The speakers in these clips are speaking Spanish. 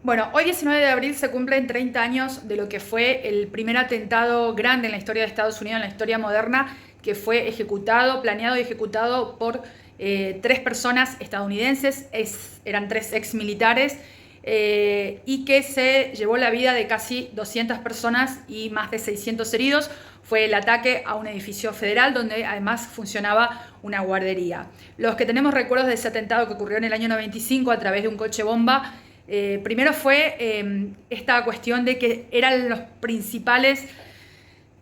Bueno, hoy 19 de abril se cumplen 30 años de lo que fue el primer atentado grande en la historia de Estados Unidos, en la historia moderna, que fue ejecutado, planeado y ejecutado por tres personas estadounidenses, eran tres ex militares, y que se llevó la vida de casi 200 personas y más de 600 heridos. Fue el ataque a un edificio federal donde además funcionaba una guardería. Los que tenemos recuerdos de ese atentado que ocurrió en el año 95 a través de un coche bomba, primero fue esta cuestión de que eran los principales,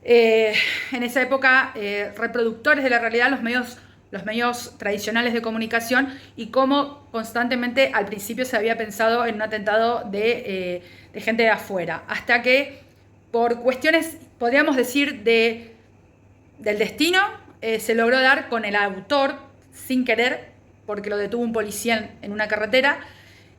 en esa época, reproductores de la realidad, los medios tradicionales de comunicación, y cómo constantemente al principio se había pensado en un atentado de gente de afuera, hasta que por cuestiones, podríamos decir, del destino, se logró dar con el autor sin querer, porque lo detuvo un policía en una carretera.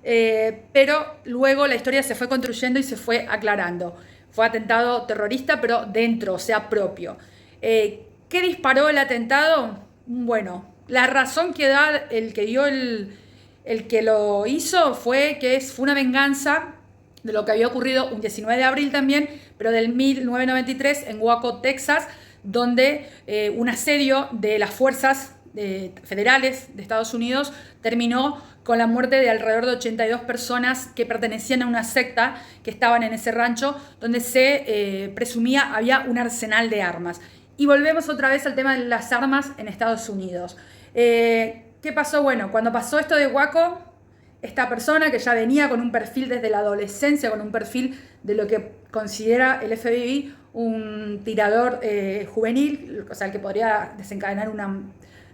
Pero luego la historia se fue construyendo y se fue aclarando. Fue atentado terrorista, pero dentro, o sea, propio. ¿Qué disparó el atentado? Bueno, la razón que da el que dio el que lo hizo fue que fue una venganza de lo que había ocurrido un 19 de abril también, pero del 1993 en Waco, Texas, donde un asedio de las fuerzas federales de Estados Unidos terminó con la muerte de alrededor de 82 personas que pertenecían a una secta que estaban en ese rancho, donde se presumía había un arsenal de armas. Y volvemos otra vez al tema de las armas en Estados Unidos. ¿Qué pasó? Bueno, cuando pasó esto de Waco, esta persona que ya venía con un perfil desde la adolescencia, con un perfil de lo que considera el FBI un tirador juvenil, o sea, el que podría desencadenar una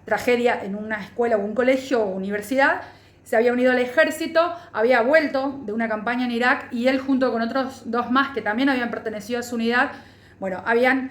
tragedia en una escuela o un colegio o universidad, se había unido al ejército, había vuelto de una campaña en Irak, y él junto con otros dos más que también habían pertenecido a su unidad, bueno, habían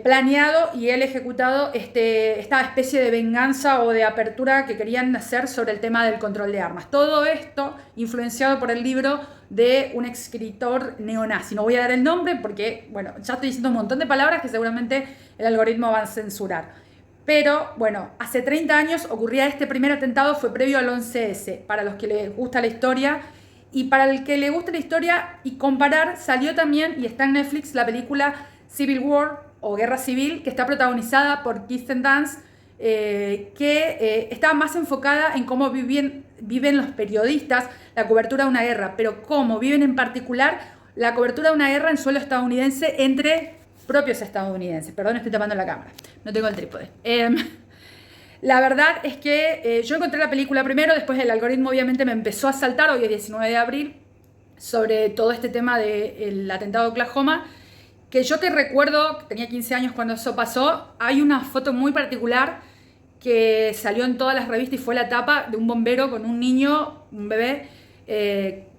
planeado y él ejecutado esta especie de venganza o de apertura que querían hacer sobre el tema del control de armas. Todo esto influenciado por el libro de un escritor neonazi. No voy a dar el nombre porque, bueno, ya estoy diciendo un montón de palabras que seguramente el algoritmo va a censurar. Pero bueno, hace 30 años ocurría este primer atentado, fue previo al 11S, para los que les gusta la historia. Y para el que le gusta la historia y comparar, salió también, y está en Netflix, la película Civil War o Guerra Civil, que está protagonizada por Kirsten Dunst, que está más enfocada en cómo viven los periodistas la cobertura de una guerra, pero cómo viven en particular la cobertura de una guerra en suelo estadounidense entre propios estadounidenses. Perdón, estoy tapando la cámara, no tengo el trípode. La verdad es que yo encontré la película primero, después el algoritmo obviamente me empezó a saltar, hoy es 19 de abril, sobre todo este tema del atentado de Oklahoma, que yo que recuerdo, tenía 15 años cuando eso pasó. Hay una foto muy particular que salió en todas las revistas y fue la tapa de un bombero con un niño, un bebé,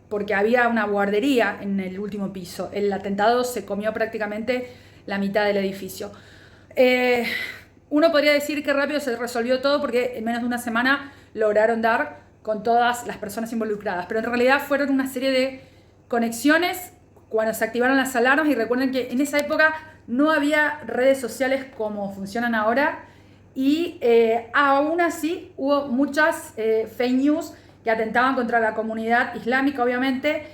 porque había una guardería en el último piso. El atentado se comió prácticamente la mitad del edificio. Uno podría decir que rápido se resolvió todo porque en menos de una semana lograron dar con todas las personas involucradas, pero en realidad fueron una serie de conexiones cuando se activaron las alarmas. Y recuerden que en esa época no había redes sociales como funcionan ahora, y aún así hubo muchas fake news que atentaban contra la comunidad islámica, obviamente,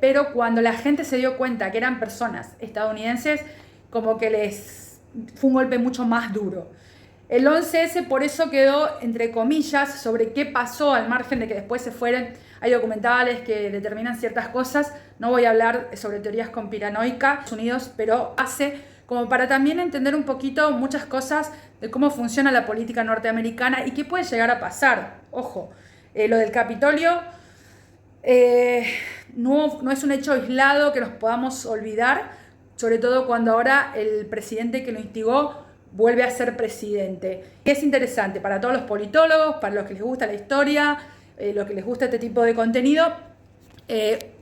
pero cuando la gente se dio cuenta que eran personas estadounidenses, como que les fue un golpe mucho más duro. El 11S por eso quedó entre comillas sobre qué pasó, al margen de que después se fueron. Hay documentales que determinan ciertas cosas. No voy a hablar sobre teorías conspiranoicas Unidos, pero hace como para también entender un poquito muchas cosas de cómo funciona la política norteamericana y qué puede llegar a pasar. Ojo, lo del Capitolio no es un hecho aislado que nos podamos olvidar, sobre todo cuando ahora el presidente que lo instigó vuelve a ser presidente. Es interesante para todos los politólogos, para los que les gusta la historia, los que les gusta este tipo de contenido.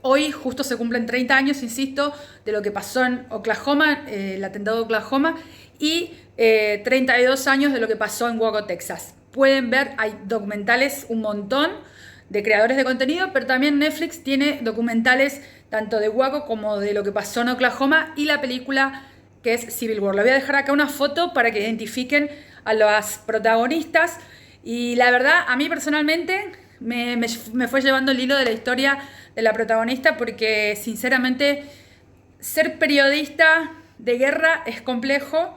Hoy justo se cumplen 30 años, insisto, de lo que pasó en Oklahoma, el atentado de Oklahoma, y 32 años de lo que pasó en Waco, Texas. Pueden ver, hay documentales un montón de creadores de contenido, pero también Netflix tiene documentales tanto de Waco como de lo que pasó en Oklahoma, y la película que es Civil War. Le voy a dejar acá una foto para que identifiquen a las protagonistas. Y la verdad, a mí personalmente me fue llevando el hilo de la historia de la protagonista, porque sinceramente ser periodista de guerra es complejo,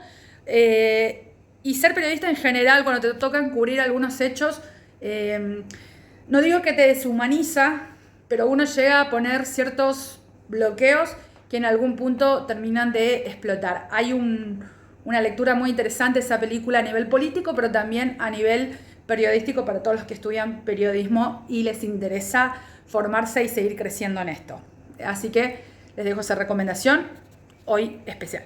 y ser periodista en general, cuando te tocan cubrir algunos hechos, no digo que te deshumaniza, pero uno llega a poner ciertos bloqueos que en algún punto terminan de explotar. Hay una lectura muy interesante de esa película a nivel político, pero también a nivel periodístico para todos los que estudian periodismo y les interesa formarse y seguir creciendo en esto. Así que les dejo esa recomendación hoy especial.